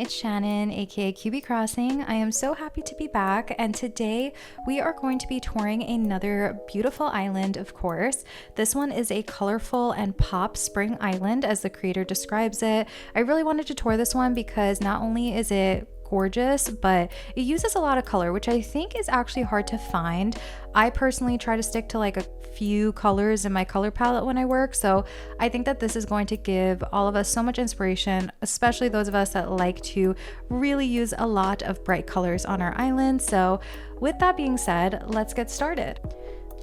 it's Shannon, aka QB Crossing. I am so happy to be back, and today we are going to be touring another beautiful island, of course. This one is a colorful and pop spring island, as the creator describes it. I really wanted to tour this one because not only is it gorgeous, but it uses a lot of color, which I think is actually hard to find. I personally try to stick to like a few colors in my color palette when I work, so I think that this is going to give all of us so much inspiration, especially those of us that like to really use a lot of bright colors on our island. So with that being said, let's get started.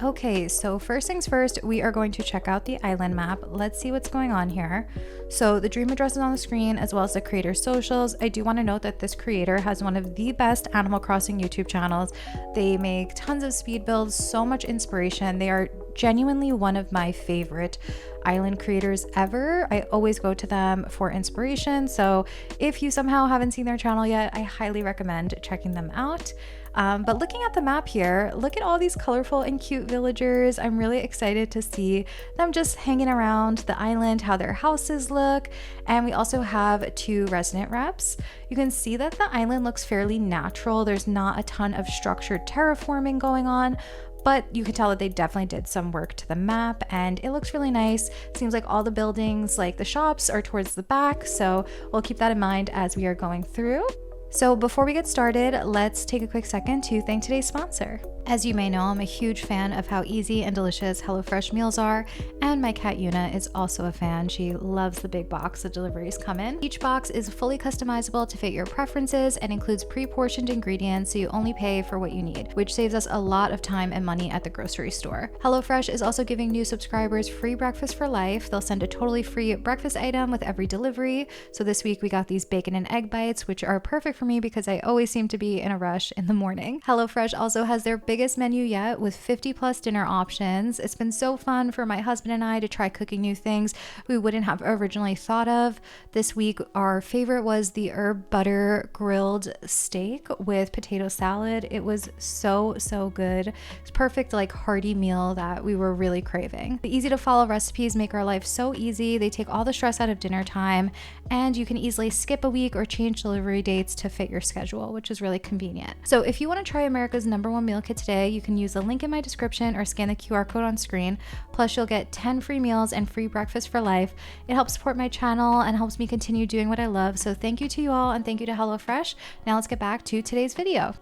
Okay, so first things first, we are going to check out the island map. Let's see what's going on here. So the dream address is on the screen, as well as the creator's socials. I do want to note that this creator has one of the best Animal Crossing YouTube channels. They make tons of speed builds, so much inspiration. They are genuinely one of my favorite island creators ever. I always go to them for inspiration. So if you somehow haven't seen their channel yet, I highly recommend checking them out. But looking at the map here, look at all these colorful and cute villagers. I'm really excited to see them just hanging around the island, how their houses look. And we also have 2 resident reps. You can see that the island looks fairly natural. There's not a ton of structured terraforming going on, but you can tell that they definitely did some work to the map and it looks really nice. Seems like all the buildings, like the shops, are towards the back, so we'll keep that in mind as we are going through. So before we get started, let's take a quick second to thank today's sponsor. As you may know, I'm a huge fan of how easy and delicious HelloFresh meals are, and my cat Yuna is also a fan. She loves the big box the deliveries come in. Each box is fully customizable to fit your preferences and includes pre-portioned ingredients, so you only pay for what you need, which saves us a lot of time and money at the grocery store. HelloFresh is also giving new subscribers free breakfast for life. They'll send a totally free breakfast item with every delivery. So this week we got these bacon and egg bites, which are perfect for me because I always seem to be in a rush in the morning. HelloFresh also has their biggest menu yet with 50+ dinner options. It's been so fun for my husband and I to try cooking new things we wouldn't have originally thought of. This week our favorite was the herb butter grilled steak with potato salad. It was so good. It's perfect, like, hearty meal that we were really craving. The easy to follow recipes make our life so easy. They take all the stress out of dinner time, and you can easily skip a week or change delivery dates to fit your schedule, which is really convenient. So if you want to try America's #1 meal kit today, you can use the link in my description or scan the QR code on screen. Plus you'll get 10 free meals and free breakfast for life. It helps support my channel and helps me continue doing what I love. So thank you to you all, and thank you to HelloFresh. Now let's get back to today's video.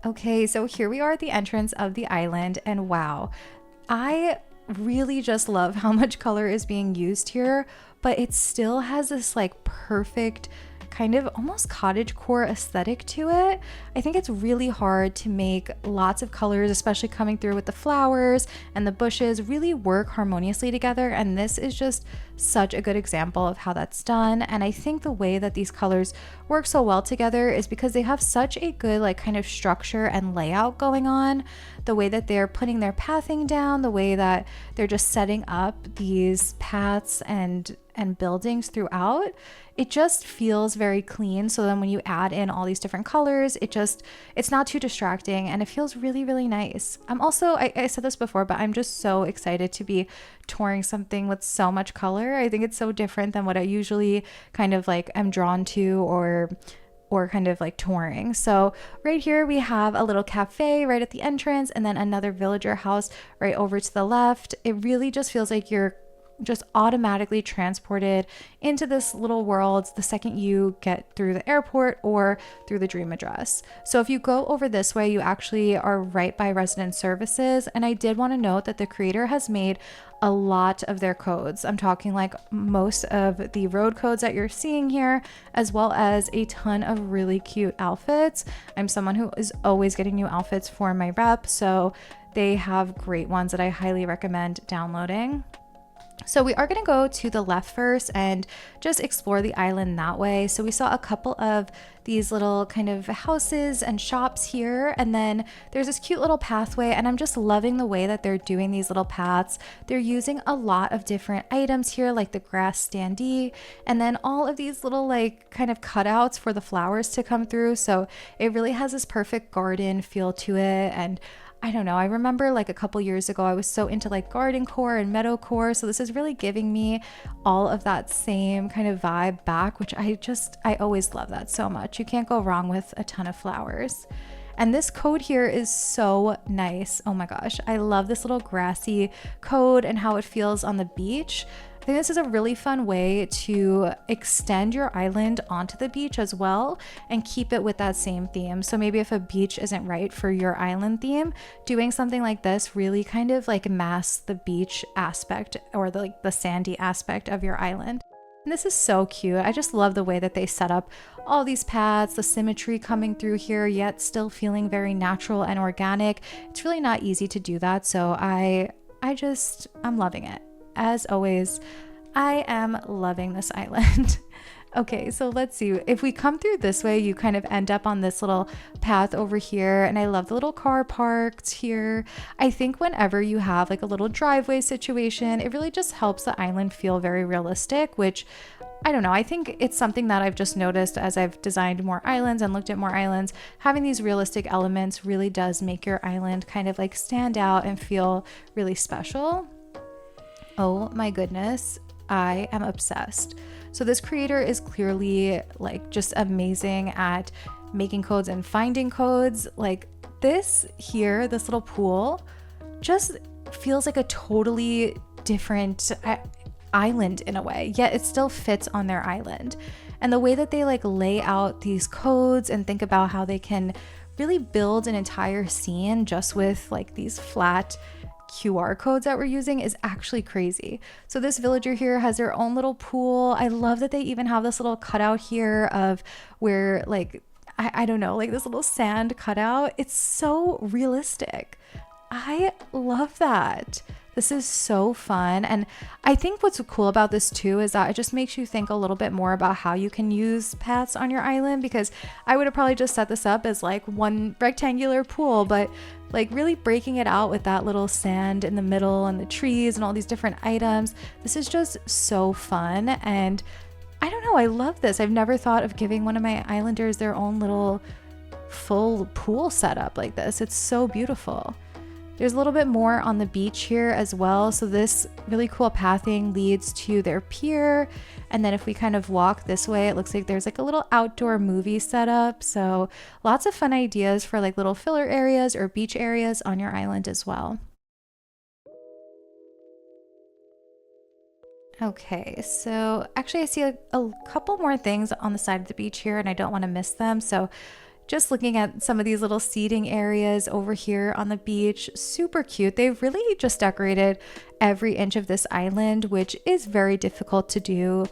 Okay, so here we are at the entrance of the island, and wow, I really just love how much color is being used here, but it still has this like perfect kind of almost cottagecore aesthetic to it. I think it's really hard to make lots of colors, especially coming through with the flowers and the bushes, really work harmoniously together, and this is just such a good example of how that's done. And I think the way that these colors work so well together is because they have such a good like kind of structure and layout going on. The way that they're putting their pathing down, the way that they're just setting up these paths and buildings throughout, it just feels very clean. So then when you add in all these different colors, it's not too distracting, and it feels really nice. I'm also, I said this before, but I'm just so excited to be touring something with so much color. I think it's so different than what I usually kind of like am drawn to or kind of like touring. So right here we have a little cafe right at the entrance, and then another villager house right over to the left. It really just feels like you're just automatically transported into this little world the second you get through the airport or through the dream address. So if you go over this way, you actually are right by resident services. And I did want to note that the creator has made a lot of their codes. I'm talking like most of the road codes that you're seeing here, as well as a ton of really cute outfits. I'm someone who is always getting new outfits for my rep, so they have great ones that I highly recommend downloading. So we are going to go to the left first and just explore the island that way. So we saw a couple of these little kind of houses and shops here, and then there's this cute little pathway, and I'm just loving the way that they're doing these little paths. They're using a lot of different items here, like the grass standee, and then all of these little like kind of cutouts for the flowers to come through. So it really has this perfect garden feel to it, and I don't know. I remember like a couple years ago, I was so into like Gardencore and Meadowcore. So this is really giving me all of that same kind of vibe back, which I always love that so much. You can't go wrong with a ton of flowers. And this coat here is so nice. Oh my gosh. I love this little grassy coat and how it feels on the beach. I think this is a really fun way to extend your island onto the beach as well and keep it with that same theme. So maybe if a beach isn't right for your island theme, doing something like this really kind of like masks the beach aspect or the sandy aspect of your island. And this is so cute. I just love the way that they set up all these paths, the symmetry coming through here, yet still feeling very natural and organic. It's really not easy to do that. So I'm loving it. As always, I am loving this island. Okay, so let's see. If we come through this way, you kind of end up on this little path over here. And I love the little car parked here. I think whenever you have like a little driveway situation, it really just helps the island feel very realistic, which I don't know. I think it's something that I've just noticed as I've designed more islands and looked at more islands. Having these realistic elements really does make your island kind of like stand out and feel really special. Oh my goodness, I am obsessed. So this creator is clearly like just amazing at making codes and finding codes. Like this here, this little pool just feels like a totally different island in a way, yet it still fits on their island. And the way that they like lay out these codes and think about how they can really build an entire scene just with like these flat QR codes that we're using is actually crazy. So this villager here has their own little pool. I love that they even have this little cutout here of where like, I don't know, like this little sand cutout. It's so realistic. I love that. This is so fun. And I think what's cool about this too is that it just makes you think a little bit more about how you can use paths on your island, because I would have probably just set this up as like one rectangular pool, but like really breaking it out with that little sand in the middle and the trees and all these different items. This is just so fun. And I don't know, I love this. I've never thought of giving one of my islanders their own little full pool setup like this. It's so beautiful. There's a little bit more on the beach here as well. So this really cool pathing leads to their pier. And then if we kind of walk this way, it looks like there's like a little outdoor movie setup. So lots of fun ideas for like little filler areas or beach areas on your island as well. Okay, so actually I see a couple more things on the side of the beach here and I don't want to miss them. So just looking at some of these little seating areas over here on the beach, super cute. They've really just decorated every inch of this island, which is very difficult to do.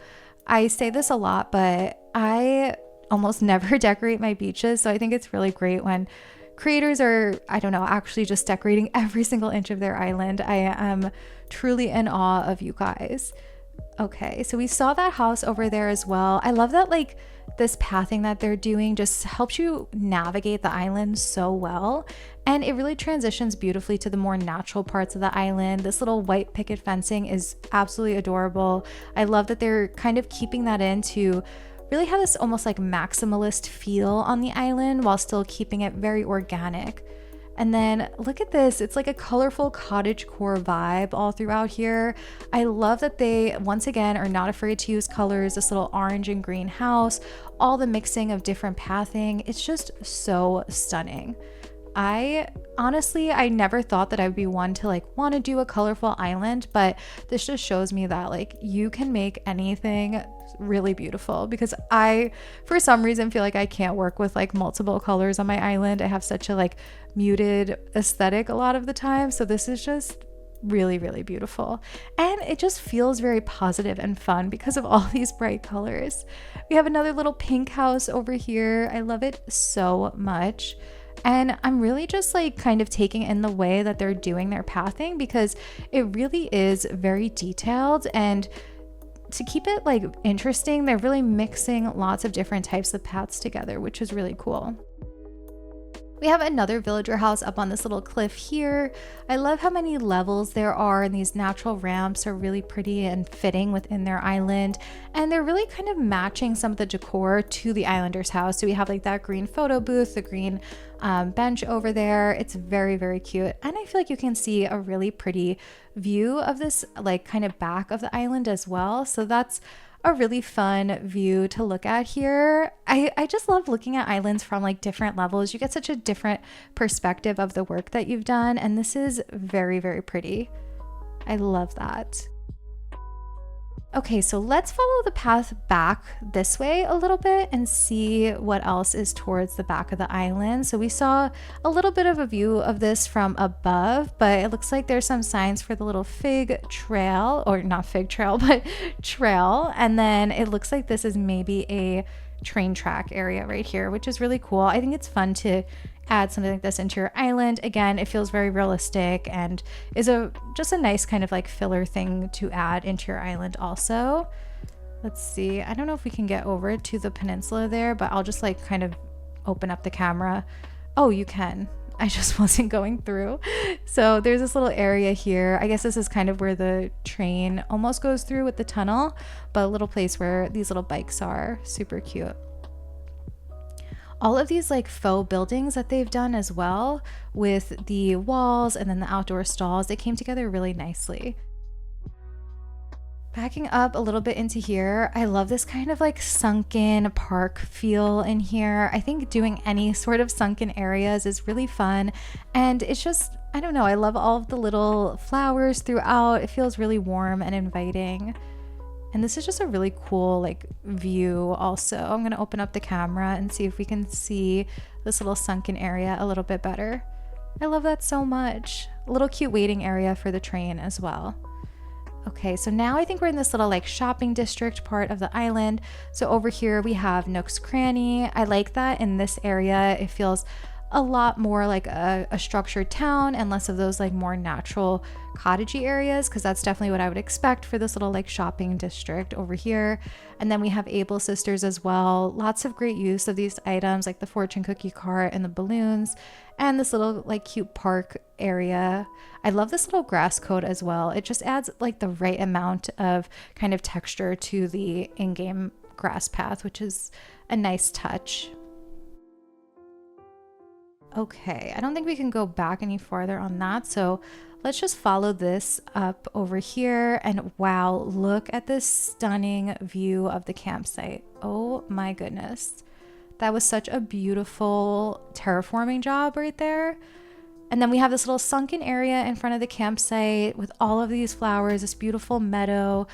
I say this a lot, but I almost never decorate my beaches. So I think it's really great when creators are, I don't know, actually just decorating every single inch of their island. I am truly in awe of you guys. Okay, so we saw that house over there as well. I love that like this pathing that they're doing just helps you navigate the island so well. And it really transitions beautifully to the more natural parts of the island. This little white picket fencing is absolutely adorable. I love that they're kind of keeping that in to really have this almost like maximalist feel on the island while still keeping it very organic. And then look at this, it's like a colorful cottagecore vibe all throughout here. I love that they, once again, are not afraid to use colors, this little orange and green house, all the mixing of different pathing. It's just so stunning. I never thought that I would be one to like want to do a colorful island, but this just shows me that like you can make anything really beautiful, because I, for some reason, feel like I can't work with like multiple colors on my island. I have such a like muted aesthetic a lot of the time. So this is just really, really beautiful. And it just feels very positive and fun because of all these bright colors. We have another little pink house over here. I love it so much. And I'm really just like kind of taking in the way that they're doing their pathing, because it really is very detailed. And to keep it like interesting, they're really mixing lots of different types of paths together, which is really cool. We have another villager house up on this little cliff here. I love how many levels there are, and these natural ramps are really pretty and fitting within their island. And they're really kind of matching some of the decor to the islander's house. So we have like that green photo booth, the green bench over there. It's very, very cute. And I feel like you can see a really pretty view of this like kind of back of the island as well. So that's a really fun view to look at here. I just love looking at islands from like different levels. You get such a different perspective of the work that you've done, and this is very, very pretty. I love that. Okay, so let's follow the path back this way a little bit and see what else is towards the back of the island. So we saw a little bit of a view of this from above, but it looks like there's some signs for the little fig trail, or not fig trail, but trail. And then it looks like this is maybe a train track area right here, which is really cool. I think it's fun to add something like this into your island. Again, it feels very realistic and is just a nice kind of like filler thing to add into your island also. Let's see, I don't know if we can get over to the peninsula there, but I'll just like kind of open up the camera. Oh, you can. I just wasn't going through. So there's this little area here. I guess this is kind of where the train almost goes through with the tunnel, but a little place where these little bikes are. Super cute. All of these like faux buildings that they've done as well with the walls and then the outdoor stalls, they came together really nicely. Backing up a little bit into here, I love this kind of like sunken park feel in here. I think doing any sort of sunken areas is really fun, and it's just, I don't know, I love all of the little flowers throughout. It feels really warm and inviting. And this is just a really cool like view also. I'm gonna open up the camera and see if we can see this little sunken area a little bit better. I love that so much. A little cute waiting area for the train as well. Okay, so now I think we're in this little like shopping district part of the island. So over here we have Nook's Cranny. I like that in this area. It feels a lot more like a structured town and less of those like more natural cottagey areas, because that's definitely what I would expect for this little like shopping district over here. And then we have Able Sisters as well. Lots of great use of these items like the fortune cookie cart and the balloons and this little like cute park area. I love this little grass coat as well. It just adds like the right amount of kind of texture to the in-game grass path, which is a nice touch. Okay, I don't think we can go back any farther on that, so let's just follow this up over here. And wow, look at this stunning view of the campsite. Oh my goodness. That was such a beautiful terraforming job right there. And then we have this little sunken area in front of the campsite with all of these flowers, this beautiful meadow.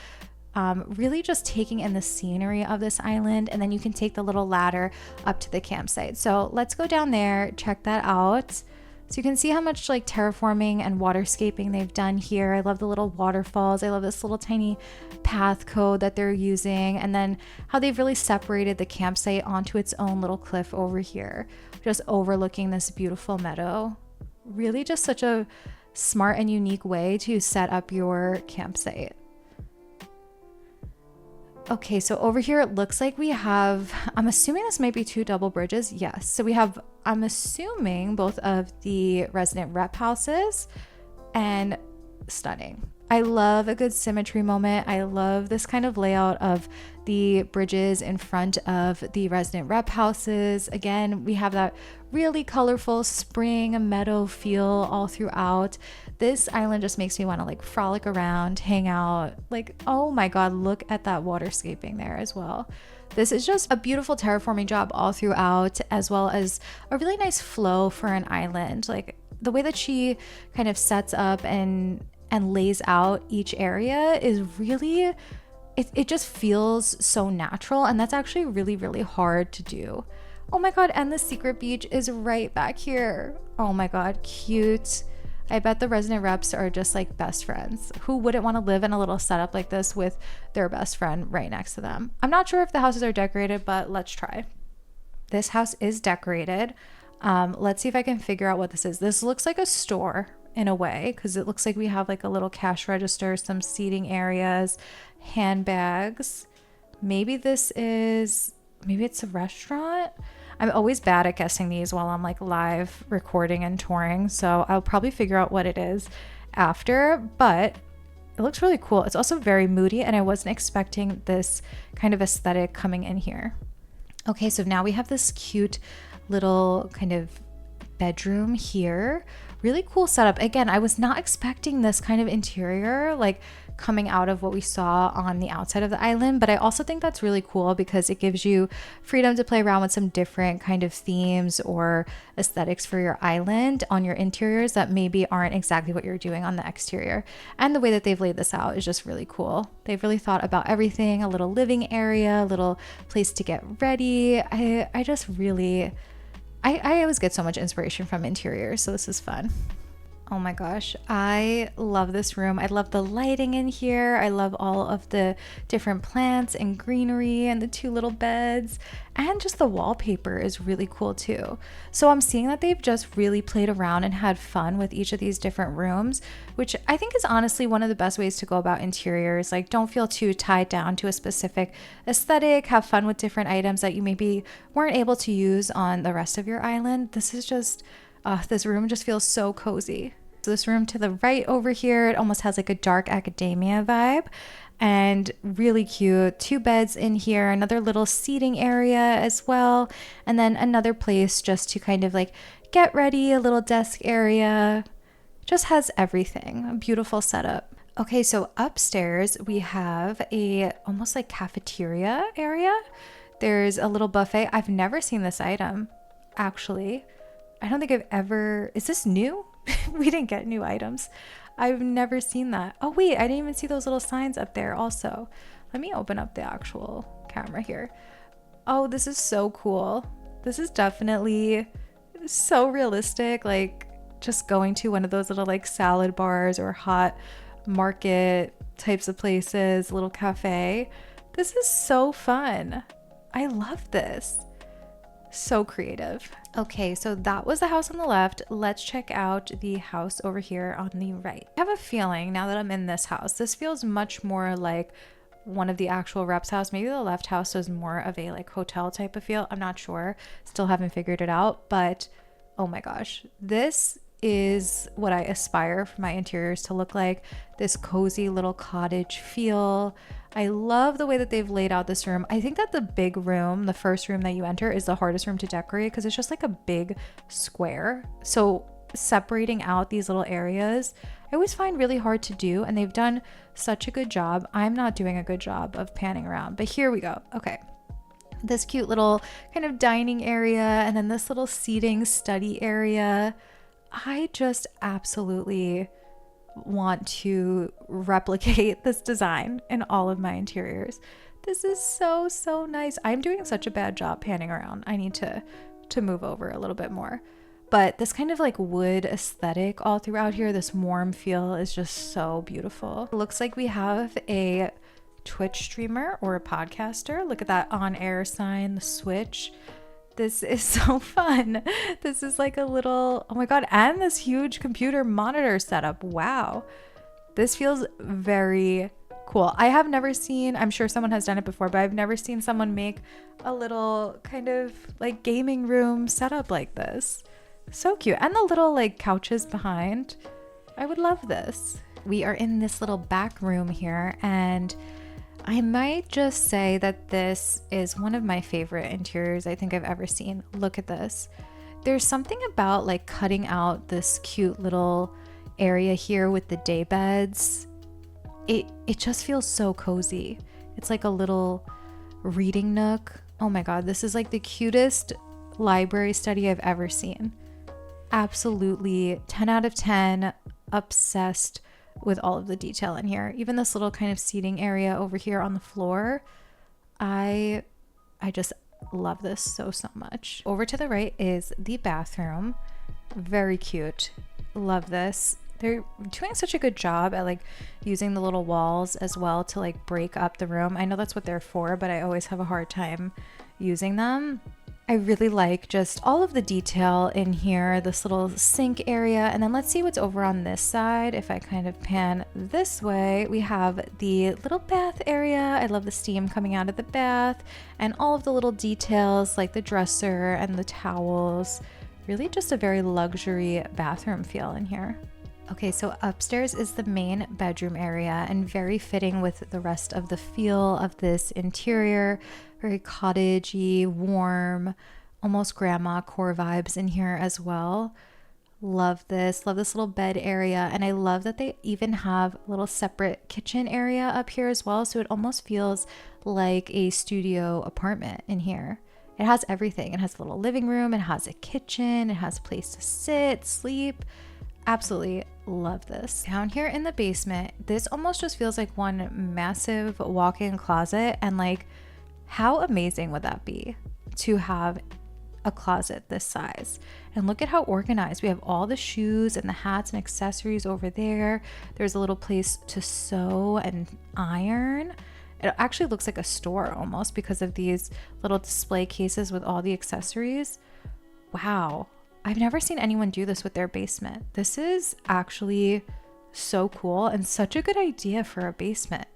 Really just taking in the scenery of this island, and then you can take the little ladder up to the campsite. So let's go down there, check that out. So you can see how much like terraforming and waterscaping they've done here. I love the little waterfalls. I love this little tiny path code that they're using, and then how they've really separated the campsite onto its own little cliff over here, just overlooking this beautiful meadow. Really just such a smart and unique way to set up your campsite. Okay, so over here it looks like we have, I'm assuming this might be 2 double bridges. Yes, so we have, I'm assuming, both of the resident rep houses, and stunning. I love a good symmetry moment. I love this kind of layout of the bridges in front of the resident rep houses. Again, we have that really colorful spring meadow feel all throughout. This island just makes me want to like frolic around, hang out. Like, oh my God, look at that waterscaping there as well. This is just a beautiful terraforming job all throughout, as well as a really nice flow for an island. Like the way that she kind of sets up and lays out each area is really, it just feels so natural, and that's actually really, really hard to do. Oh my God, and the secret beach is right back here. Oh my God, cute. I bet the resident reps are just like best friends. Who wouldn't want to live in a little setup like this with their best friend right next to them? I'm not sure if the houses are decorated, but let's try. This house is decorated. Let's see if I can figure out what this is. This looks like a store in a way, because it looks like we have like a little cash register, some seating areas, handbags. Maybe it's a restaurant. I'm always bad at guessing these while I'm like live recording and touring, so I'll probably figure out what it is after, but it looks really cool. It's also very moody, and I wasn't expecting this kind of aesthetic coming in here. Okay, so now we have this cute little kind of bedroom here. Really cool setup. Again, I was not expecting this kind of interior like coming out of what we saw on the outside of the island, but I also think that's really cool because it gives you freedom to play around with some different kind of themes or aesthetics for your island on your interiors that maybe aren't exactly what you're doing on the exterior. And the way that they've laid this out is just really cool. They've really thought about everything, a little living area, a little place to get ready. I just really I always get so much inspiration from interiors, so this is fun. Oh my gosh, I love this room. I love the lighting in here. I love all of the different plants and greenery and the 2 little beds, and just the wallpaper is really cool too. So I'm seeing that they've just really played around and had fun with each of these different rooms, which I think is honestly one of the best ways to go about interiors. Like, don't feel too tied down to a specific aesthetic. Have fun with different items that you maybe weren't able to use on the rest of your island. This is just this room just feels so cozy. So this room to the right over here, it almost has like a dark academia vibe, and really cute. 2 beds in here, another little seating area as well, and then another place just to kind of like get ready, a little desk area. Just has everything. A beautiful setup. Okay, so upstairs we have a almost like cafeteria area. There's a little buffet. I've never seen this item, actually. I don't think I've ever, is this new? We didn't get new items. I've never seen that. Oh wait, I didn't even see those little signs up there also. Let me open up the actual camera here. Oh, this is so cool. This is definitely so realistic. Like just going to one of those little like salad bars or hot market types of places, little cafe. This is so fun. I love this. So creative. Okay, so that was the house on the left. Let's check out the house over here on the right. I have a feeling now that I'm in this house, this feels much more like one of the actual reps' house. Maybe the left house was more of a like hotel type of feel. I'm not sure. Still haven't figured it out, but oh my gosh, this is what I aspire for my interiors to look like. This cozy little cottage feel. I love the way that they've laid out this room. I think that the big room, the first room that you enter, is the hardest room to decorate because it's just like a big square. So separating out these little areas, I always find really hard to do, and they've done such a good job. I'm not doing a good job of panning around, but here we go. Okay. This cute little kind of dining area, and then this little seating study area. I just absolutely want to replicate this design in all of my interiors. This is so, so nice. I'm doing such a bad job panning around. I need to move over a little bit more. But this kind of like wood aesthetic all throughout here, this warm feel is just so beautiful. It looks like we have a Twitch streamer or a podcaster. Look at that on-air sign, the switch. This is so fun. This is like a little, oh my God, and this huge computer monitor setup. Wow. This feels very cool. I have never seen, I'm sure someone has done it before, but I've never seen someone make a little kind of like gaming room setup like this. So cute. And the little like couches behind. I would love this. We are in this little back room here, and I might just say that this is one of my favorite interiors I think I've ever seen. Look at this. There's something about like cutting out this cute little area here with the day beds. It just feels so cozy. It's like a little reading nook. Oh my God, this is like the cutest library study I've ever seen. Absolutely 10 out of 10, obsessed with all of the detail in here. Even this little kind of seating area over here on the floor. I just love this so much. Over to the right is the bathroom. Very cute. Love this. They're doing such a good job at like using the little walls as well to like break up the room. I know that's what they're for, but I always have a hard time using them. I really like just all of the detail in here, this little sink area. And then let's see what's over on this side. If I kind of pan this way, we have the little bath area. I love the steam coming out of the bath and all of the little details like the dresser and the towels. Really just a very luxury bathroom feel in here. Okay, so upstairs is the main bedroom area and very fitting with the rest of the feel of this interior. Very cottagey, warm, almost grandma core vibes in here as well. Love this little bed area. And I love that they even have a little separate kitchen area up here as well. So it almost feels like a studio apartment in here. It has everything. It has a little living room. It has a kitchen. It has a place to sit, sleep. Absolutely love this. Down here in the basement, this almost just feels like one massive walk-in closet, and like how amazing would that be to have a closet this size? And look at how organized. We have all the shoes and the hats and accessories over there. There's a little place to sew and iron. It actually looks like a store almost because of these little display cases with all the accessories. Wow. I've never seen anyone do this with their basement. This is actually so cool and such a good idea for a basement.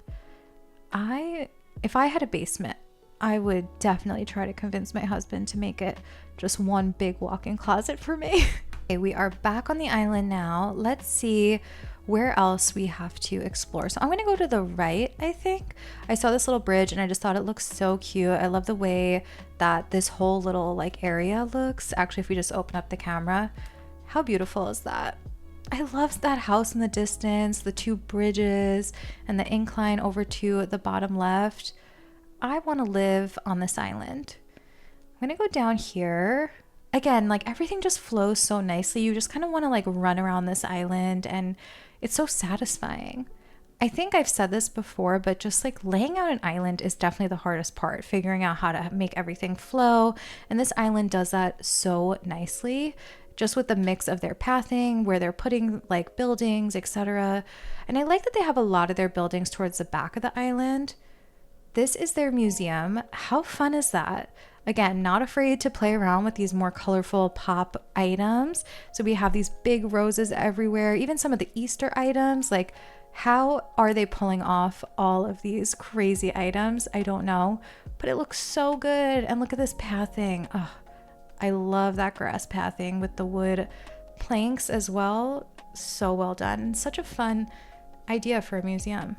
If I had a basement, I would definitely try to convince my husband to make it just one big walk-in closet for me. Okay, we are back on the island now. Let's see where else we have to explore. So I'm gonna go to the right, I think. I saw this little bridge and I just thought it looks so cute. I love the way that this whole little like area looks. Actually, if we just open up the camera, how beautiful is that? I love that house in the distance, the two bridges and the incline over to the bottom left. I wanna live on this island. I'm gonna go down here. Again, like everything just flows so nicely. You just kind of want to like run around this island and it's so satisfying. I think I've said this before, but just like laying out an island is definitely the hardest part, figuring out how to make everything flow. And this island does that so nicely, just with the mix of their pathing, where they're putting like buildings, etc. And I like that they have a lot of their buildings towards the back of the island. This is their museum. How fun is that? Again, not afraid to play around with these more colorful pop items. So we have these big roses everywhere, even some of the Easter items. Like, how are they pulling off all of these crazy items? I don't know, but it looks so good. And look at this pathing. Oh, I love that grass pathing with the wood planks as well. So well done. Such a fun idea for a museum.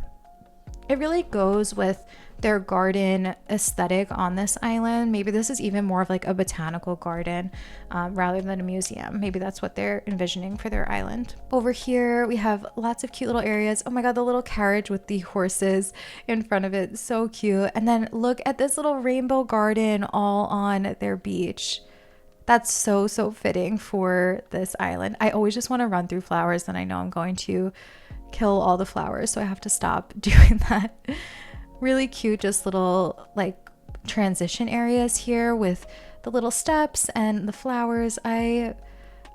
It really goes with their garden aesthetic on this island. Maybe this is even more of like a botanical garden rather than a museum. Maybe that's what they're envisioning for their island. Over here, we have lots of cute little areas. Oh my God, the little carriage with the horses in front of it. So cute. And then look at this little rainbow garden all on their beach. That's so fitting for this island. I always just want to run through flowers, and I know I'm going to kill all the flowers, so I have to stop doing that. Really cute, just little like transition areas here with the little steps and the flowers. I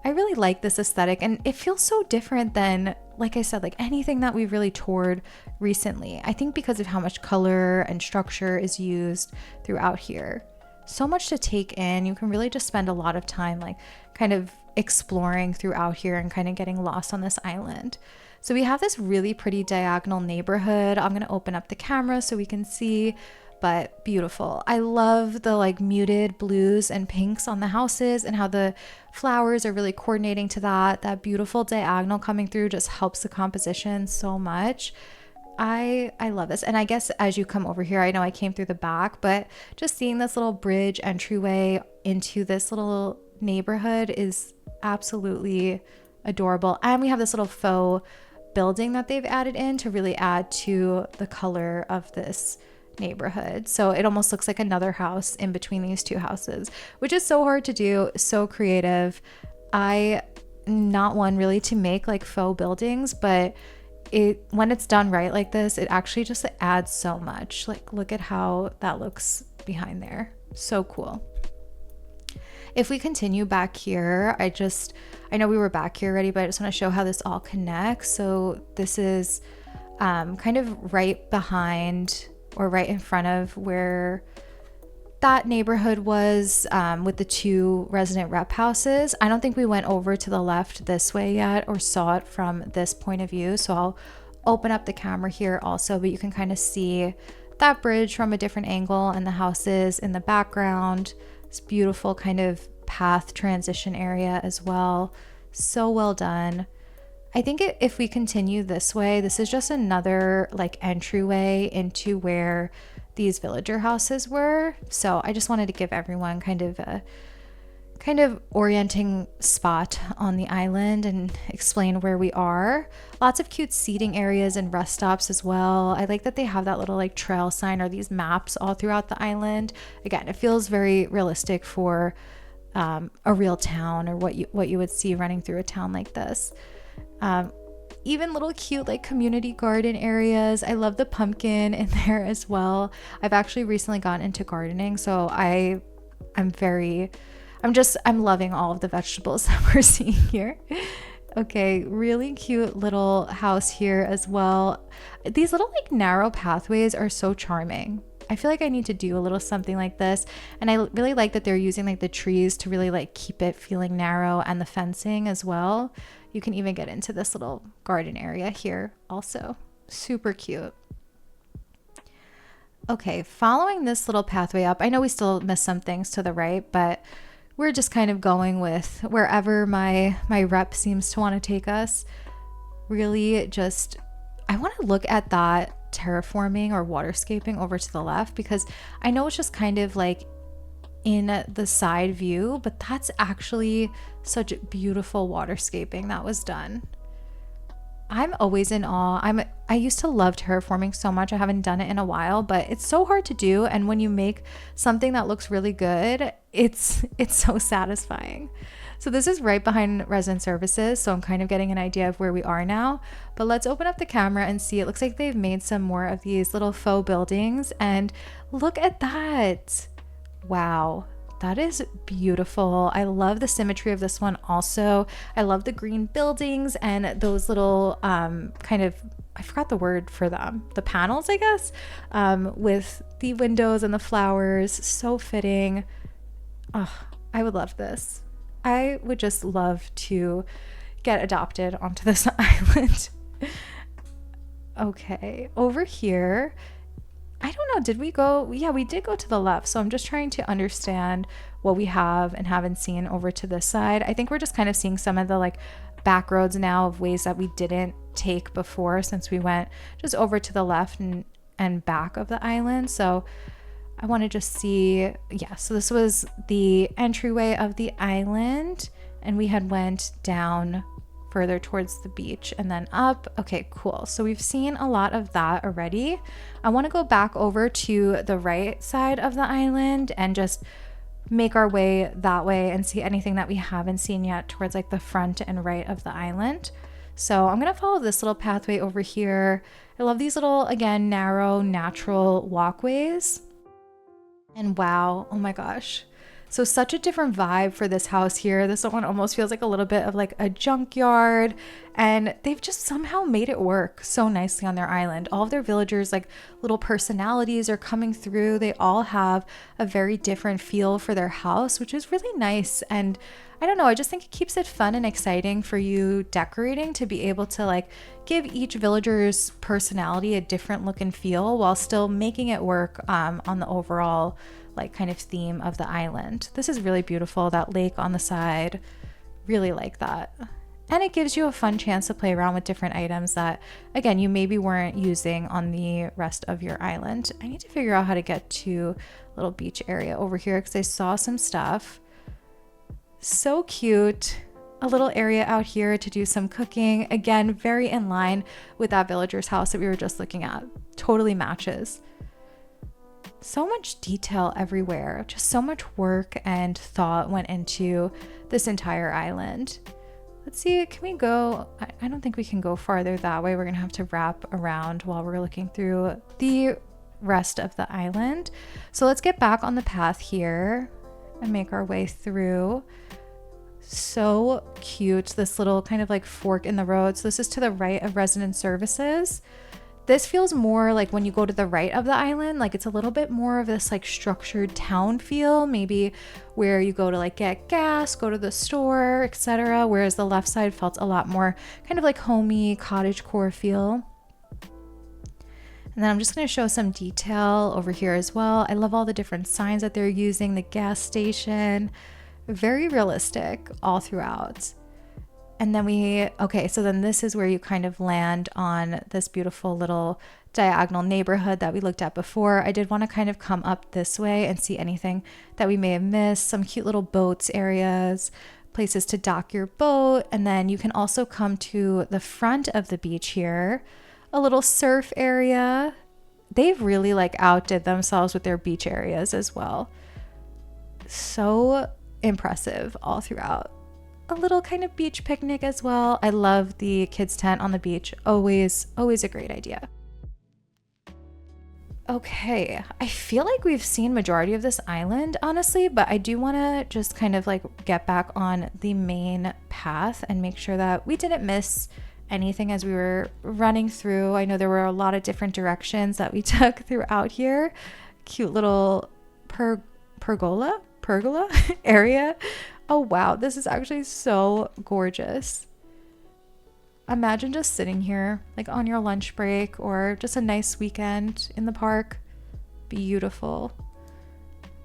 really like this aesthetic, and it feels so different than, like I said, like anything that we've really toured recently. I think because of how much color and structure is used throughout here. So much to take in. You can really just spend a lot of time like kind of exploring throughout here and kind of getting lost on this island. So we have this really pretty diagonal neighborhood. I'm going to open up the camera so we can see, but beautiful. I love the like muted blues and pinks on the houses and how the flowers are really coordinating to that. That beautiful diagonal coming through just helps the composition so much. I love this. And I guess as you come over here, I know I came through the back, but just seeing this little bridge entryway into this little neighborhood is absolutely adorable. And we have this little faux building that they've added in to really add to the color of this neighborhood. So it almost looks like another house in between these two houses, which is so hard to do, so creative. I not one really to make like faux buildings, but when it's done right like this, it actually just adds so much. Like, look at how that looks behind there. So cool. If we continue back here, I know we were back here already, but I just want to show how this all connects. So this is kind of right behind or right in front of where that neighborhood was with the 2 resident rep houses. I don't think we went over to the left this way yet or saw it from this point of view. So I'll open up the camera here also, but you can kind of see that bridge from a different angle and the houses in the background. It's beautiful kind of path transition area as well. So well done. I think if we continue this way, this is just another like entryway into where these villager houses were. So I just wanted to give everyone kind of a orienting spot on the island and explain where we are. Lots of cute seating areas and rest stops as well. I like that they have that little like trail sign or these maps all throughout the island. Again, it feels very realistic for a real town or what you would see running through a town like this. Even little cute like community garden areas. I love the pumpkin in there as well. I've actually recently gotten into gardening, so I'm loving all of the vegetables that we're seeing here. Okay, really cute little house here as well. These little like narrow pathways are so charming. I feel like I need to do a little something like this, and I really like that they're using like the trees to really like keep it feeling narrow, and the fencing as well. You can even get into this little garden area here also. Super cute. Okay, following this little pathway up, I know we still missed some things to the right, but we're just kind of going with wherever my rep seems to want to take us. Really just, I want to look at that terraforming or waterscaping over to the left, because I know it's just kind of like in the side view, but that's actually such beautiful waterscaping that was done. I'm always in awe. I used to love terraforming so much. I haven't done it in a while, but it's so hard to do, and when you make something that looks really good, it's so satisfying. So this is right behind resident services, so I'm kind of getting an idea of where we are now. But let's open up the camera and see. It looks like they've made some more of these little faux buildings, and look at that. Wow, that is beautiful. I love the symmetry of this one also. I love the green buildings and those little kind of, I forgot the word for them, the panels, I guess, with the windows and the flowers. So fitting. Oh, I would love this. I would just love to get adopted onto this island. Okay, over here, I don't know, did we go? Yeah, we did go to the left. So I'm just trying to understand what we have and haven't seen over to this side. I think we're just kind of seeing some of the like back roads now of ways that we didn't take before, since we went just over to the left and back of the island. So I want to just see, yeah, so this was the entryway of the island, and we had went down further towards the beach and then up. Okay, cool. So we've seen a lot of that already. I want to go back over to the right side of the island and just make our way that way and see anything that we haven't seen yet towards like the front and right of the island. So I'm going to follow this little pathway over here. I love these little, again, narrow, natural walkways. And wow, oh my gosh. So such a different vibe for this house here. This one almost feels like a little bit of like a junkyard, and they've just somehow made it work so nicely on their island. All of their villagers, like little personalities are coming through. They all have a very different feel for their house, which is really nice. And I don't know, I just think it keeps it fun and exciting for you decorating to be able to like give each villager's personality a different look and feel while still making it work on the overall like kind of theme of the island. This is really beautiful, that lake on the side, really like that. And it gives you a fun chance to play around with different items that, again, you maybe weren't using on the rest of your island. I need to figure out how to get to a little beach area over here because I saw some stuff. So cute. A little area out here to do some cooking. Again, very in line with that villager's house that we were just looking at. Totally matches. So much detail everywhere. Just so much work and thought went into this entire island. Let's see, can we go? I don't think we can go farther that way. We're gonna have to wrap around while we're looking through the rest of the island. So let's get back on the path here and make our way through. So cute, this little kind of like fork in the road. So this is to the right of resident services. This feels more like when you go to the right of the island, like it's a little bit more of this like structured town feel, maybe where you go to like get gas, go to the store, etc. Whereas the left side felt a lot more kind of like homey cottagecore feel. And then I'm just going to show some detail over here as well. I love all the different signs that they're using, the gas station, very realistic all throughout. And then okay, so then this is where you kind of land on this beautiful little diagonal neighborhood that we looked at before. I did want to kind of come up this way and see anything that we may have missed, some cute little boats areas, places to dock your boat. And then you can also come to the front of the beach here, a little surf area. They've really like outdid themselves with their beach areas as well. So impressive all throughout. A little kind of beach picnic as well. I love the kids tent on the beach. Always a great idea. Okay, I feel like we've seen majority of this island, honestly, but I do want to just kind of like get back on the main path and make sure that we didn't miss anything as we were running through. I know there were a lot of different directions that we took throughout here. Cute little pergola area. Oh wow, this is actually so gorgeous. Imagine just sitting here like on your lunch break or just a nice weekend in the park. Beautiful.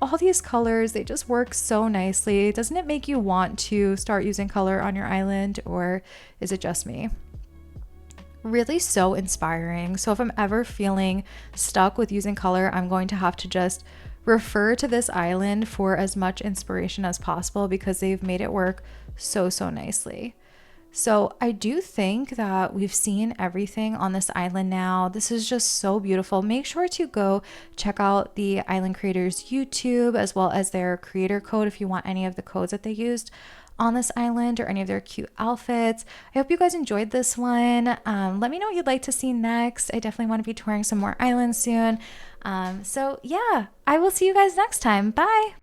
All these colors, they just work so nicely. Doesn't it make you want to start using color on your island, or is it just me? Really so inspiring. So if I'm ever feeling stuck with using color, I'm going to have to just refer to this island for as much inspiration as possible because they've made it work so nicely. So I do think that we've seen everything on this island now. This is just so beautiful. Make sure to go check out the Island Creators YouTube as well as their creator code if you want any of the codes that they used on this island or any of their cute outfits. I hope you guys enjoyed this one. Let me know what you'd like to see next. I definitely want to be touring some more islands soon. So yeah, I will see you guys next time. Bye.